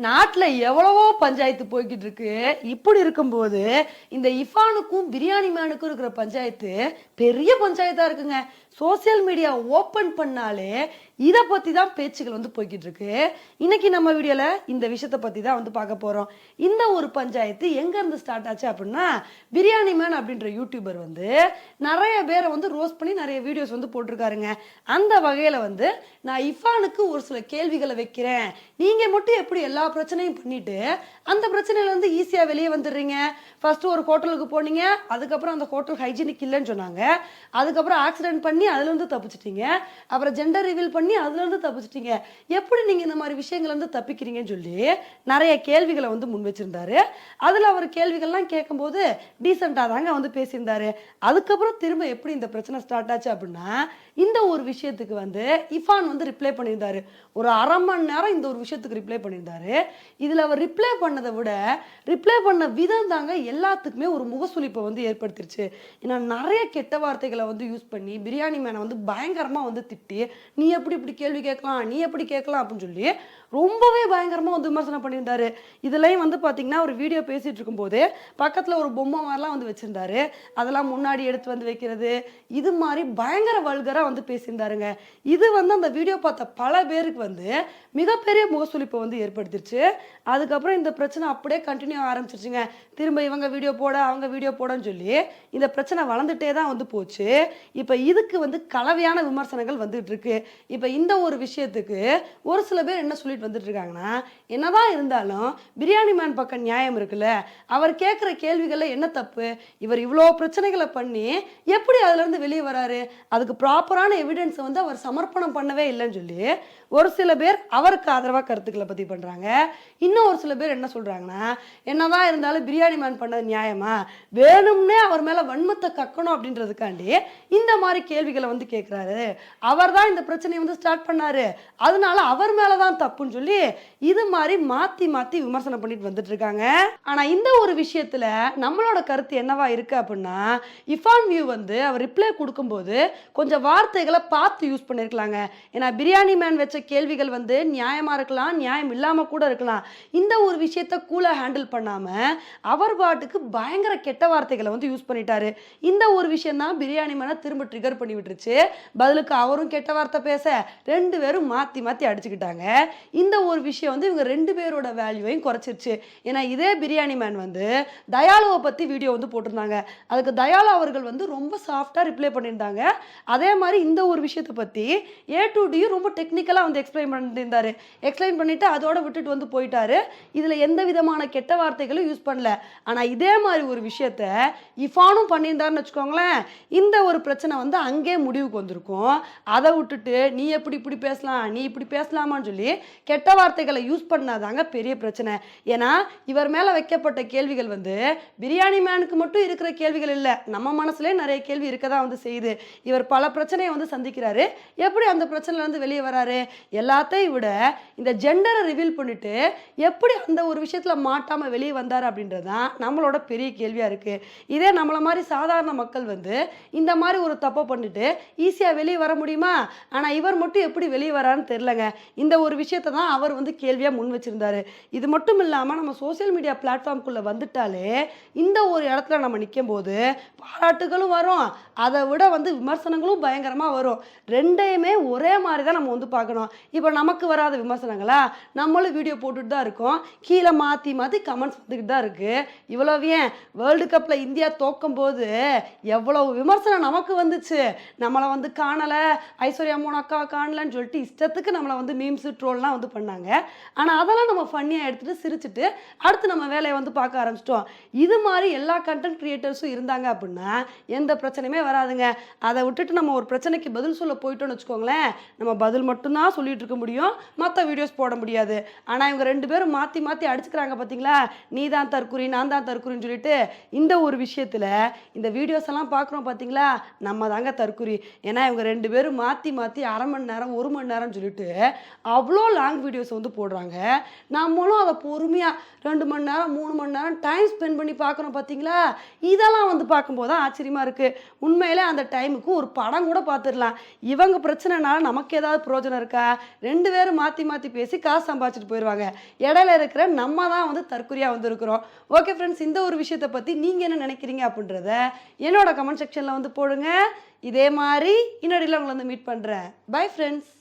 நாட்டில் எவ்வளவோ பஞ்சாயத்து போய்கிட்டு இருக்கு. இப்படி இருக்கும்போது இந்த இஃபானுக்கும் பிரியாணி மேனுக்கும் இருக்கிற பஞ்சாயத்து பெரிய பஞ்சாயத்தா இருக்குங்க. சோசியல் மீடியா ஓப்பன் பண்ணாலே இதை பற்றி தான் பேச்சுகள் போய்கிட்டு இருக்கு. இன்னைக்கு நம்ம வீடியோவில் இந்த விஷயத்தை பற்றி தான் பார்க்க போகிறோம். இந்த ஒரு பஞ்சாயத்து எங்கேருந்து ஸ்டார்ட் ஆச்சு அப்படின்னா, பிரியாணி மேன் அப்படின்ற யூடியூபர் நிறைய பேரை ரோஸ்ட் பண்ணி நிறைய வீடியோஸ் போட்டிருக்காருங்க. அந்த வகையில் நான் இஃபானுக்கு ஒரு சில கேள்விகளை வைக்கிறேன், நீங்கள் மட்டும் எப்படி எல்லா பிரச்சனையும் பண்ணிட்டு அந்த பிரச்சனையில ஈஸியாக வெளியே வந்துடுறீங்க? ஃபர்ஸ்ட் ஒரு ஹோட்டலுக்கு போனீங்க, அதுக்கப்புறம் அந்த ஹோட்டல் ஹைஜீனிக் இல்லைன்னு சொன்னாங்க, அதுக்கப்புறம் ஆக்சிடென்ட் பண்ணி அதுலேருந்து தப்பிச்சிட்டீங்க, அப்புறம் ஜெண்டர் ரிவீல் பண்ணி அதுலேருந்து தப்பிச்சிட்டீங்க, எப்படி நீங்கள் இந்த மாதிரி விஷயங்கள் தப்பிக்கிறீங்கன்னு சொல்லி நிறைய கேள்விகளை முன் வச்சிருந்தாரு. அதில் அவர் கேள்விகள்லாம் கேட்கும்போது டீசெண்டாக தாங்க பேசியிருந்தாரு. அதுக்கப்புறம் திரும்ப எப்படி இந்த பிரச்சனை ஸ்டார்ட் ஆச்சு அப்படின்னா, இந்த ஒரு விஷயத்துக்கு இஃபான் ரிப்ளை பண்ணியிருந்தாரு. ஒரு அரை மணி நேரம் இந்த ஒரு விஷயத்துக்கு ரிப்ளை பண்ணியிருந்தாரு. இதில் அவர் ரிப்ளை பண்ணதை விட ரிப்ளை பண்ண விதம் தாங்க எல்லாத்துக்குமே ஒரு முகசுளிப்பை ஏற்படுத்திருச்சு. ஏன்னா நிறைய கெட்ட வார்த்தைகளை யூஸ் பண்ணி பிரியாணி மேனை பயங்கரமாக திட்டி, நீ எப்படி இப்படி கேள்வி கேட்கலாம், நீ எப்படி கேட்கலாம் அப்படின்னு சொல்லி ரொம்பவே பயங்கரமாக விமர்சனம் பண்ணியிருந்தாரு. இதுலையும் பார்த்தீங்கன்னா ஒரு வீடியோ பேசிகிட்டு இருக்கும்போது பக்கத்தில் ஒரு பொம்மை மாதிரிலாம் வச்சுருந்தாரு. அதெல்லாம் முன்னாடி எடுத்து வைக்கிறது, இது மாதிரி பயங்கர வல்கராக பேசியிருந்தாருங்க. இது அந்த வீடியோ பார்த்த பல பேருக்கு மிகப்பெரிய முகசுளிப்பை ஏற்படுத்திருச்சு. அதுக்கப்புறம் இந்த பிரச்சனை அப்படியே கண்டினியூ ஆரம்பிச்சிருச்சுங்க. திரும்ப இவங்க வீடியோ போட அவங்க வீடியோ போடன்னு சொல்லி இந்த பிரச்சனை வளர்ந்துட்டே தான் போச்சு. இப்போ இதுக்கு கலவையான விமர்சனங்கள் வந்துட்டு இருக்கு. இப்போ இந்த ஒரு விஷயத்துக்கு ஒரு சில பேர் என்ன சொல்லிட்டு வந்துட்டு இருக்காங்கன்னா, என்னதான் இருந்தாலும் பிரியாணி மேன் பக்கம் நியாயம் இருக்குல்ல, அவர் கேட்குற கேள்விகளில் என்ன தப்பு, இவர் இவ்வளோ பிரச்சனைகளை பண்ணி எப்படி அதுலேருந்து வெளியே வராரு, அதுக்கு ப்ராப்பரான எவிடன்ஸை அவர் சமர்ப்பணம் பண்ணவே இல்லைன்னு சொல்லி ஒரு சில பேர் அவருக்கு ஆதரவாக கருத்துக்களை பதிவு பண்ணுறாங்க. இன்னும் ஒரு சில பேர் என்ன சொல்கிறாங்கன்னா, என்னதான் இருந்தாலும் பிரியாணி மேன் பண்ணது நியாயமா, வேணும்னே அவர் மேலே வன்மத்தை கக்கணும் அப்படின்றதுக்காண்டி இந்த மாதிரி கேள்விகளை கேட்குறாரு, அவர் தான் இந்த பிரச்சனையை ஸ்டார்ட் பண்ணாரு, அதனால அவர் மேலே தான் தப்புன்னு சொல்லி இது மாதிரி மாற்றி மாற்றி விமர்சனம் பண்ணிட்டு வந்துட்டு இருக்காங்க. ஆனால் இந்த ஒரு விஷயத்தில் நம்மளோட கருத்து என்னவா இருக்குது அப்படின்னா, இஃபான் வியூ அவர் ரிப்ளை கொடுக்கும்போது கொஞ்சம் வார்த்தைகளை பார்த்து யூஸ் பண்ணியிருக்கலாங்க. ஏன்னா பிரியாணி மேன் வச்ச கேள்விகள் நியாயமா இருக்கலாம், நியாயம் இல்லாம கூட இருக்கலாம். இந்த ஒரு விஷயத்தை கூலா ஹேண்டில் பண்ணாம அவர் பாட்டுக்கு பயங்கர கெட்ட வார்த்தைகளை யூஸ் பண்ணிட்டாரு. இந்த ஒரு விஷயம் தான் பிரியாணி மேனை திரும்ப ட்ரிகர் பண்ணி விட்டுருச்சு. பதிலுக்கு அவரும் கெட்ட வார்த்தை பேச ரெண்டு பேரும் மாத்தி மாத்தி அடிச்சுக்கிட்டாங்க. இந்த ஒரு விஷயம் இவங்க ரெண்டு பேரோட வேல்யூவையும் குறைச்சிருச்சு. ஏன்னா இதே பிரியாணி மேன் தயாளுவை பத்தி வீடியோ போட்டிருந்தாங்க. அதுக்கு தயாளு அவர்கள் ரொம்ப சாஃப்டா ரிப்ளை பண்ணியிருந்தாங்க. அதே மாதிரி இந்த ஒரு விஷயத்தை பத்தி ஏ டு டி ரொம்ப டெக்னிக்கலா எக்ஸ்பிளைன் பண்ணியிருந்தாரு. எக்ஸ்பிளைன் பண்ணிட்டு அதோட விட்டுட்டு போயிட்டாரு. இதுல எந்த விதமான கெட்ட வார்த்தைகளும் யூஸ் பண்ணல. ஆனா இதே மாதிரி ஒரு விஷயத்த இஃபானும் பண்ணியிருந்தாருன்னு வச்சுக்கோங்களேன், இந்த ஒரு பிரச்சனை அங்கே முடிவுக்கு வந்திருக்கும். அதை விட்டுட்டு நீ எப்படி இப்படி பேசலாம், நீ இப்படி பேசலாமான்னு சொல்லி கெட்ட வார்த்தைகளை யூஸ் பண்ணாதாங்க பெரிய பிரச்சனை. ஏன்னா இவர் மேல வைக்கப்பட்ட கேள்விகள் பிரியாணி மேனுக்கு மட்டும் இருக்கிற கேள்விகள் இல்லை, நம்ம மனசுலேயே நிறைய கேள்வி இருக்கதான் செய்யுது. இவர் பல பிரச்சனையை சந்திக்கிறாரு, எப்படி அந்த பிரச்சனையில வெளியே வராரு? எல்லாத்தையும் விட இந்த ஜெண்டரை ரிவீல் பண்ணிட்டு எப்படி அந்த ஒரு விஷயத்துல மாட்டாம வெளியே வந்தார் அப்படின்றதான் நம்மளோட பெரிய கேள்வியா இருக்கு. இதே நம்மள மாதிரி சாதாரண மக்கள் இந்த மாதிரி ஒரு தப்பை பண்ணிட்டு ஈஸியா வெளியே வர முடியுமா? ஆனா இவர் மட்டும் எப்படி வெளியே வரான்னு தெரியலங்க. இந்த ஒரு விஷயத்தை தான் அவர் கேள்வியா முன் வச்சிருந்தாரு. இது மட்டும் இல்லாம நம்ம சோசியல் மீடியா பிளாட்ஃபார்ம்குள்ள வந்துட்டாலே இந்த ஒரு இடத்துல நம்ம நிற்கும் போது பாராட்டுகளும் வரும், அதை விட விமர்சனங்களும் பயங்கரமா வரும். ரெண்டையுமே ஒரே மாதிரி தான் நம்ம பார்க்கணும். இப்போ நமக்கு வராத விமர்சனங்களா, நம்மளும் வீடியோ போட்டுட்டு தான் இருக்கோம், கீழே மாற்றி மாற்றி கமெண்ட்ஸ் வந்துக்கிட்டு தான் இருக்குது. இவ்வளவு ஏன் வேர்ல்டு கப்பில் இந்தியா தோக்கும் போது எவ்வளவு விமர்சனம் நமக்கு வந்துச்சு. நம்மளை காணலை, ஐஸ்வர்யா மூணு அக்கா காணலன்னு சொல்லிட்டு இஷ்டத்துக்கு நம்மளை மீம்ஸு ட்ரோல்லாம் பண்ணாங்க. ஆனால் அதெல்லாம் நம்ம ஃபன்னியாக எடுத்துகிட்டு சிரிச்சுட்டு அடுத்து நம்ம வேலையை பார்க்க ஆரம்பிச்சிட்டோம். இது மாதிரி எல்லா கண்டென்ட் கிரியேட்டர்ஸும் இருந்தாங்க அப்படின்னா எந்த பிரச்சனையுமே வராதுங்க. அதை விட்டுட்டு நம்ம ஒரு பிரச்சனைக்கு பதில் சொல்ல போயிட்டோம்னு வச்சுக்கோங்களேன், நம்ம பதில் மட்டும்தான் சொல்லிட்டு இருக்க முடியும், மற்ற வீடியோஸ் போட முடியாது. ஆனால் இவங்க ரெண்டு பேரும் மாற்றி மாற்றி அடிச்சுக்கிறாங்க பார்த்தீங்களா, நீ தான் தற்குறி நான் தான் தற்குறின்னு சொல்லிட்டு. இந்த ஒரு விஷயத்தில் இந்த வீடியோஸ் எல்லாம் பார்க்குறோம் பார்த்தீங்களா, நம்ம தாங்க தற்குறி. ஏன்னா இவங்க ரெண்டு பேரும் மாற்றி மாற்றி அரை மணி நேரம் ஒரு மணி நேரம் சொல்லிட்டு அவ்வளோ லாங் ப்ராங்க் வீடியோஸ் வந்து போடுறாங்க. நம்மளும் அதை பொறுமையாக 2 மணி நேரம் 3 மணி நேரம் டைம் ஸ்பெண்ட் பண்ணி பார்க்குறோம் பார்த்தீங்களா? இதெல்லாம் வந்து பார்க்கும்போது தான் ஆச்சரியமாக இருக்குது. உண்மையிலே அந்த டைமுக்கு ஒரு படம் கூட பார்த்துடலாம். இவங்க பிரச்சனைனால நமக்கு ஏதாவது பிரயோஜனம் இருக்கா? 2 பேரும் மாற்றி மாற்றி பேசி காசு சம்பாதிச்சுட்டு போயிடுவாங்க. இடையில இருக்கிற நம்ம தான் வந்து தற்குறியாக வந்து இருக்கிறோம். ஓகே ஃப்ரெண்ட்ஸ், இந்த ஒரு விஷயத்தை பற்றி நீங்கள் என்ன நினைக்கிறீங்க அப்படின்றத என்னோட கமெண்ட் செக்ஷனில் வந்து போடுங்க. இதே மாதிரி இன்னொரு உங்களை வந்து மீட் பண்ணுறேன். Bye friends.